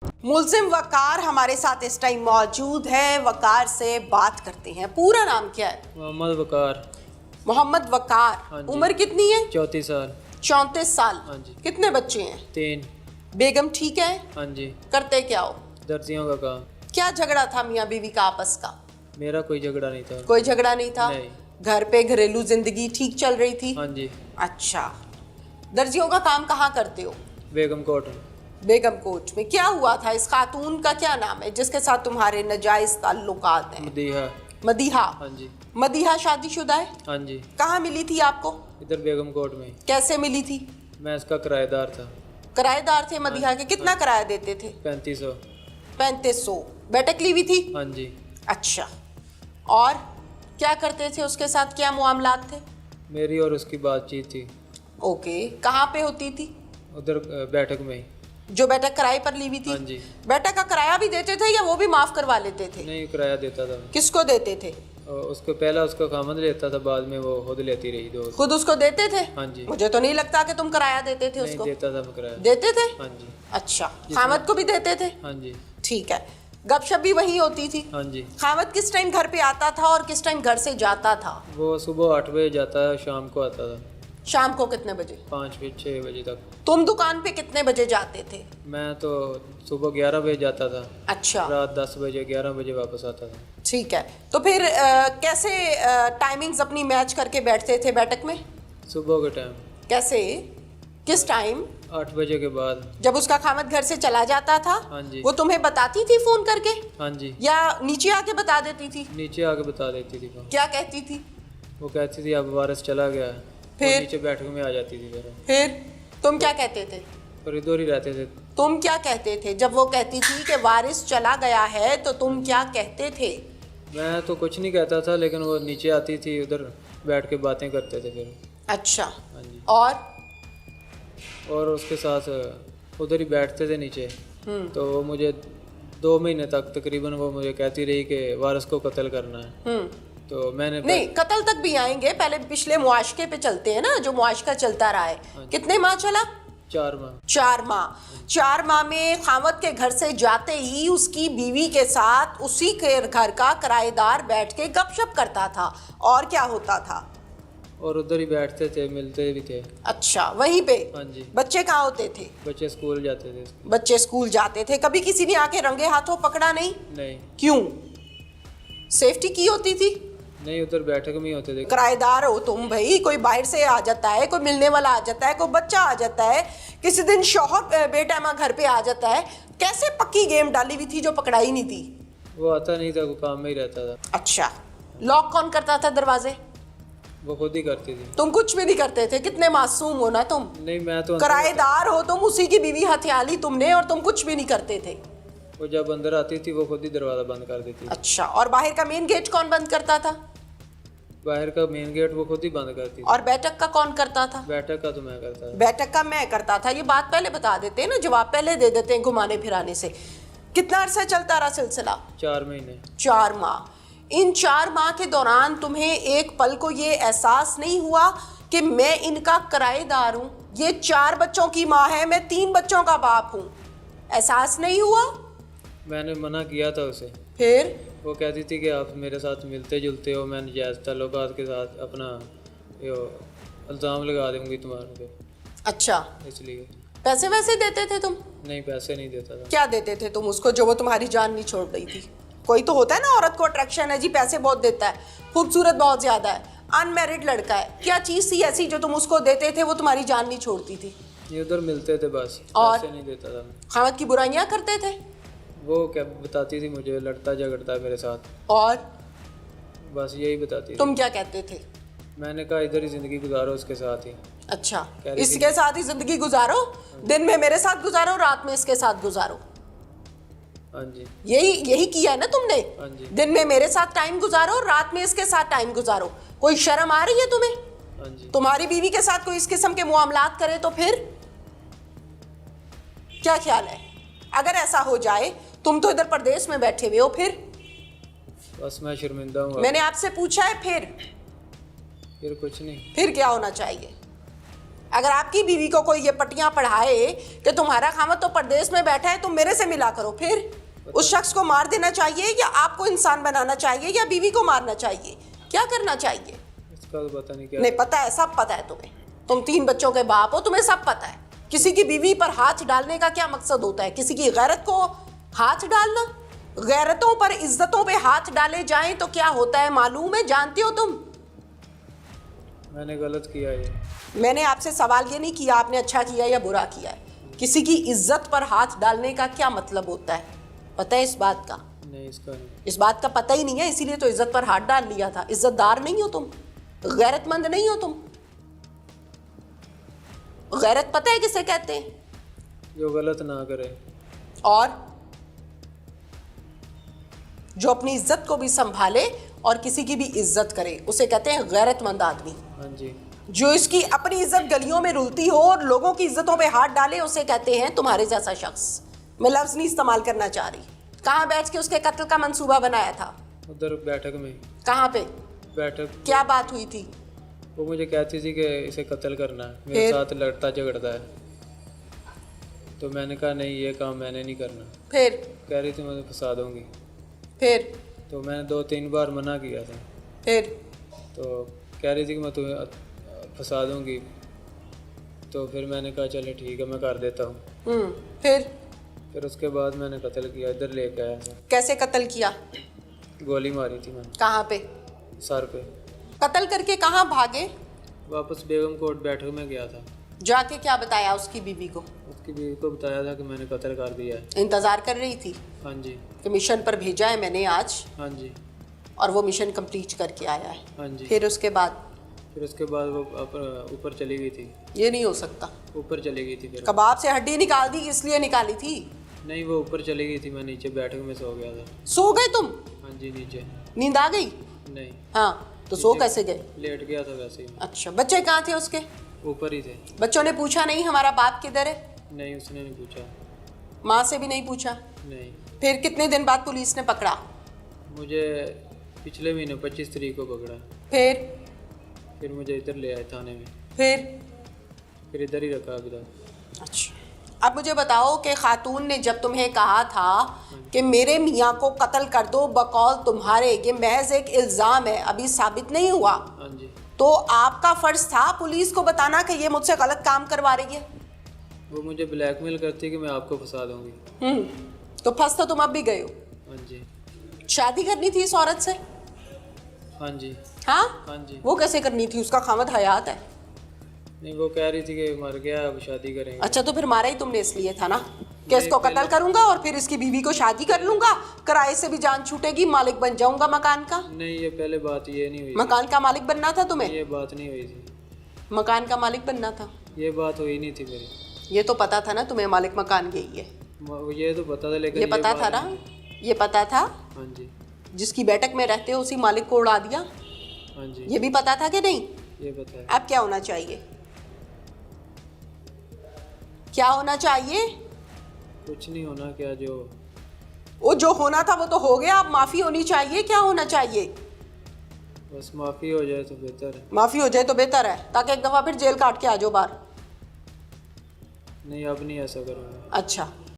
मुल्जिम वकार हमारे साथ इस टाइम मौजूद है। वकार से बात करते हैं। पूरा नाम क्या है? मोहम्मद वकार। मोहम्मद वकार। हाँ जी। उम्र कितनी है? 34 साल। 34 साल। हाँ जी। कितने बच्चे हैं? 3। बेगम ठीक है? हाँ जी। करते क्या हो? दर्जियों का काम। क्या झगड़ा था मियाँ बीवी का आपस का? मेरा कोई झगड़ा नहीं था। कोई झगड़ा नहीं था? नहीं। घर पे घरेलू जिंदगी ठीक चल रही थी? हाँ जी। अच्छा, दर्जियों का काम कहाँ करते हो? बेगम कोट। बेगम कोट में। क्या हुआ था? इस खातून का क्या नाम है जिसके साथ तुम्हारे नाजायज ताल्लुकात हैं? मदीहा। मदीहा। हाँ जी। मदीहा शादीशुदा है? हाँ जी। कहाँ मिली थी आपको? इधर बेगम कोट में। कैसे मिली थी? मैं इसका किराएदार था। किराएदार थे मदीहा के? कितना किराया देते थे? 3500। 3500। बैठक ली हुई थी? हाँ जी। अच्छा, और क्या करते थे उसके साथ? क्या मामलात थे? मेरी और उसकी बातचीत थी। ओके, कहाँ पे होती थी? उधर बैठक में ही। जो बैठक किराए पर ली हुई थी? हाँ जी। बैठक का किराया भी देते थे या वो भी माफ करवा लेते थे? नहीं, किराया देता था। किसको देते थे? और उसको पहला उसका खामद लेता था, बाद में वो खुद लेती रही दो। खुद उसको देते थे? हाँ जी। मुझे तो नहीं लगता कि तुम किराया देते थे नहीं उसको। देता था मैं किराया। देते थे? हाँ जी। अच्छा, खामद को भी देते थे? हाँ जी। ठीक है। गपशप भी वही होती थी? हाँ जी। खामद किस टाइम घर पे आता था और किस टाइम घर से जाता था? वो सुबह 8 बजे जाता है, शाम को आता था शाम को कितने बजे? 5-6 बजे तक। तुम दुकान पे कितने बजे जाते थे? मैं तो सुबह 11 बजे जाता था, अच्छा, रात 10 बजे 11 बजे वापस आता था। ठीक है। तो फिर कैसे टाइमिंग्स अपनी मैच करके बैठते थे बैठक में? सुबह के टाइम कैसे? किस टाइम? 8 बजे के बाद। जब उसका खामद घर से चला जाता था? हाँ जी। वो तुम्हें बताती थी फोन करके हाँ जी। या नीचे आके बता देती थी? नीचे आके बता देती थी वो। क्या कहती थी? वो कहती थी अब वारिस चला गया है। फिर? वो नीचे बैठक में आ जाती थी मेरा। फिर तुम क्या कहते थे? और इधर ही रहते थे। तुम क्या कहते थे जब वो कहती थी कि वारिस चला गया है? तो तुम क्या कहते थे? मैं तो कुछ नहीं कहता था, लेकिन वो नीचे आती थी, उधर बैठ के बातें करते थे फिर। अच्छा, हाँ जी। और उसके साथ उधर ही बैठते थे नीचे। तो वो मुझे 2 महीने तक तकरीबन वो मुझे कहती रही कि वारिस को कत्ल करना है। तो मैंने नहीं, कत्ल तक भी आएंगे, पहले पिछले मुआशके पे चलते हैं ना, जो मुआशका चलता रहा है। कितने माह चला? 4 माह। 4 माह। 4 माह में खामद के घर से जाते ही उसकी बीवी के साथ उसी के घर का किराएदार बैठ के गपशप करता था। और क्या होता था? और उधर ही बैठते थे, मिलते भी थे। अच्छा, वहीं पे? हाँ जी। बच्चे कहाँ होते थे? बच्चे स्कूल जाते थे। बच्चे स्कूल जाते थे। कभी किसी ने आके रंगे हाथों पकड़ा नहीं? नहीं। क्यों? सेफ्टी की होती थी? नहीं, उधर बैठक में ही होते थे। किराएदार हो तुम भाई, कोई बाहर से आ जाता है, कोई मिलने वाला आ जाता है, कोई बच्चा आ जाता है, किसी दिन शौहर बेटा घर पे आ जाता है। कैसे पक्की गेम डाली हुई थी जो पकड़ाई नहीं थी? वो आता नहीं था, वो काम में ही रहता था। अच्छा, लॉक कौन करता था दरवाजे? वो खुद ही करती थी। तुम कुछ भी नहीं करते थे? कितने मासूम हो ना तुम। नहीं, मैं तो किराएदार हो तुम, उसी की बीवी हथियाली तुमने, और तुम कुछ भी नहीं करते थे। वो जब अंदर आती थी वो खुद ही दरवाजा बंद कर देती थी। अच्छा, और बाहर का मेन गेट कौन बंद करता था? बाहर का मेन गेट वो खुद ही बंद करती थी। और बैठक का कौन करता था? बैठक का तो मैं करता था। बैठक का मैं करता था। ये बात पहले बता देते हैं ना, जवाब पहले दे देते हैं घुमाने फिराने से। कितना अरसा चलता रहा सिलसिला? 4 महीने। 4 माह। इन 4 माह के दौरान तुम्हें एक पल को ये एहसास नहीं हुआ कि मैं इनका किराएदार हूँ? ये 4 बच्चों की माँ है, मैं 3 बच्चों का बाप हूँ। एहसास नहीं हुआ? मैंने मना किया था उसे। फिर? वो कहती थी कि आप मेरे साथ मिलते जुलते हो, मैं नाजायज़ ताल्लुकात के साथ अपना इल्ज़ाम लगा दूंगी तुम्हारे पे। अच्छा, इसलिए। पैसे वैसे देते थे तुम? नहीं, पैसे नहीं देता था। क्या देते थे तुम उसको जो वो तुम्हारी जान नहीं छोड़ रही थी? कोई तो होता है ना, औरत को अट्रैक्शन है जी, पैसे बहुत देता है, खूबसूरत बहुत ज्यादा है, अनमैरिड लड़का है। क्या चीज थी ऐसी जो तुम उसको देते थे वो तुम्हारी जान नहीं छोड़ती थी? ये उधर मिलते थे बस, और? पैसे नहीं देता था। खामद की बुराइयां करते थे? वो क्या बताती थी मुझे, लड़ता झगड़ता है मेरे साथ, और बस यही बताती थी। तुम क्या कहते थे? मैंने कहा इधर ही जिंदगी गुजारो उसके साथ ही। अच्छा, कह रही इसके साथ ही जिंदगी गुजारो, दिन में मेरे साथ गुजारो, रात में इसके साथ गुजारो। हाँ जी। यही किया है ना तुमने? हाँ जी। दिन में मेरे साथ टाइम गुजारो, रात में इसके साथ टाइम गुजारो। कोई शर्म आ रही है तुम्हें? हाँ जी। तुम्हारी बीवी के साथ कोई इस किस्म के मामलात करे तो फिर क्या ख्याल है? अगर ऐसा हो जाए, तुम तो इधर प्रदेश में बैठे हुए हो, फिर? बस मैं शर्मिंदा हूँ। मैंने आपसे पूछा है, फिर कुछ नहीं। फिर क्या होना चाहिए? अगर आपकी बीवी को कोई ये पट्टियां पढ़ाए कि तुम्हारा खामद तो परदेश में बैठा है, तुम मेरे से मिला करो, फिर उस शख्स को मार देना चाहिए या आपको इंसान बनाना चाहिए या बीवी को मारना चाहिए? क्या करना चाहिए? इसका तो पता नहीं क्या। नहीं पता है, सब पता है तुम्हें। तुम 3 बच्चों के बाप हो, तुम्हें सब पता है। किसी की बीवी पर हाथ डालने का क्या मकसद होता है? किसी की गैरत को हाथ डालना? गैरतों पर, इज्जतों पे हाथ डाले जाएं तो क्या होता है मालूम है? जानती हो तुम? मैंने गलत किया ये। मैंने आपसे सवाल ये नहीं किया आपने अच्छा किया या बुरा किया है। किसी की इज्जत पर हाथ डालने का क्या मतलब होता है? पता है इस बात का? नहीं, इसका नहीं। इस बात का पता ही नहीं है, इसीलिए तो इज्जत पर हाथ डाल लिया था। इज्जतदार नहीं हो तुम, गैरतमंद नहीं हो तुम। गैरत पता है किसे कहते हैं? जो गलत ना करे और जो अपनी इज्जत को भी संभाले और किसी की भी इज्जत करे, उसे कहते हैं गैरतमंद आदमी। हाँ जी। जो इसकी अपनी इज्जत गलियों में रुलती हो और लोगों की इज्जतों पे हाथ डाले, उसे कहते हैं तुम्हारे जैसा शख्स। मैं लफ्ज नहीं इस्तेमाल करना चाह रही। कहाँ बैठ के उसके कत्ल का मंसूबा बनाया था? उधर बैठक में। कहाँ पे? बैठक। क्या बात हुई थी? वो मुझे कहती थी कि इसे कत्ल करना है, मेरे साथ लड़ता झगड़ता है। तो मैंने कहा नहीं, ये काम मैंने नहीं करना। फिर कह रही थी मैं तो फंसा दूंगी। फिर तो मैंने 2-3 बार मना किया था। फिर तो कह रही थी कि मैं तुम्हें फंसा दूंगी। तो फिर मैंने कहा चलो ठीक है, मैं कर देता हूँ। फिर उसके बाद मैंने कत्ल किया, इधर लेके आया था। कैसे कत्ल किया? गोली मारी थी मैंने कहाँ पे? सर पे। कत्ल करके कहाँ भागे? वापस बेगम कोट बैठक में गया था। जाके क्या बताया उसकी बीवी को? उसकी बीवी को बताया था कि मैंने कत्ल कर दिया है। इंतजार कर रही थी हाँ जी। कि मिशन पर भेजा है मैंने आज, हाँ जी। और वो मिशन कंप्लीट करके आया है। हाँ जी। फिर उसके बाद वो ऊपर चली गई थी। ये नहीं हो सकता। ऊपर चली गई थी। फिर कबाब से हड्डी निकाल दी, इसलिए निकाली थी? नहीं, वो ऊपर चली गई थी, मैं नीचे बैठक में सो गया था। सो गए तुम? हाँ जी, नीचे। नींद आ गई? नहीं। हाँ, तो सो कैसे गए? लेट गया था वैसे ही। अच्छा, बच्चे कहाँ थे उसके? ऊपर ही थे। बच्चों ने पूछा नहीं हमारा बाप किधर है? नहीं, उसने नहीं पूछा। माँ से भी नहीं पूछा? नहीं। फिर कितने दिन बाद पुलिस ने पकड़ा? मुझे पिछले महीने 25 तारीख को पकड़ा। फिर मुझे इधर ले आए थाने में। फिर इधर ही रखा अभी तक। अच्छा, अब मुझे बताओ कि खातून ने जब तुम्हें कहा था कि मेरे मियाँ को कत्ल कर दो बकौल तुम्हारे, ये महज एक इल्ज़ाम है, अभी साबित नहीं हुआ, हाँ जी, तो आपका फर्ज था पुलिस को बताना कि ये मुझसे गलत काम करवा रही है? वो मुझे ब्लैकमेल करती कि मैं आपको फंसा दूंगी। तो फंस तो तुम अब भी गए हो। हाँ जी। शादी करनी थी इस औरत से? हाँ जी। हाँ हाँ जी। वो कैसे करनी थी? उसका खामद हयात है। नहीं, वो कह रही थी कि मर गया, अब शादी करेंगे। अच्छा, तो फिर मारा ही तुमने इसलिए था ना कि इसको कत्ल करूंगा और फिर इसकी बीवी को शादी कर लूंगा, किराए से भी जान छूटेगी, मालिक बन जाऊंगा मकान का। नहीं, ये पहले बात ये नहीं हुई। मकान का मालिक बनना था तुम्हें? ये बात नहीं हुई थी। मकान का मालिक बनना था? ये बात हुई नहीं थी मेरी। ये तो पता था ना तुम्हें मालिक मकान यही है? ये तो पता था, लेकिन ये पता था ना? ये पता था? हाँ जी। जिसकी बैठक में रहते हो उसी मालिक को उड़ा दिया? हाँ जी। ये भी पता था कि नहीं? ये पता है। अब क्या होना चाहिए? क्या होना चाहिए? कुछ नहीं होना, क्या जो होना था वो तो हो गया, अब माफी होनी चाहिए। क्या होना चाहिए? बस माफी हो जाए तो बेहतर है। माफी हो जाए तो बेहतर है, ताकि एक दफा फिर जेल काट के आ जाओ बाहर। नहीं, अब नहीं ऐसा करूँगा। अच्छा,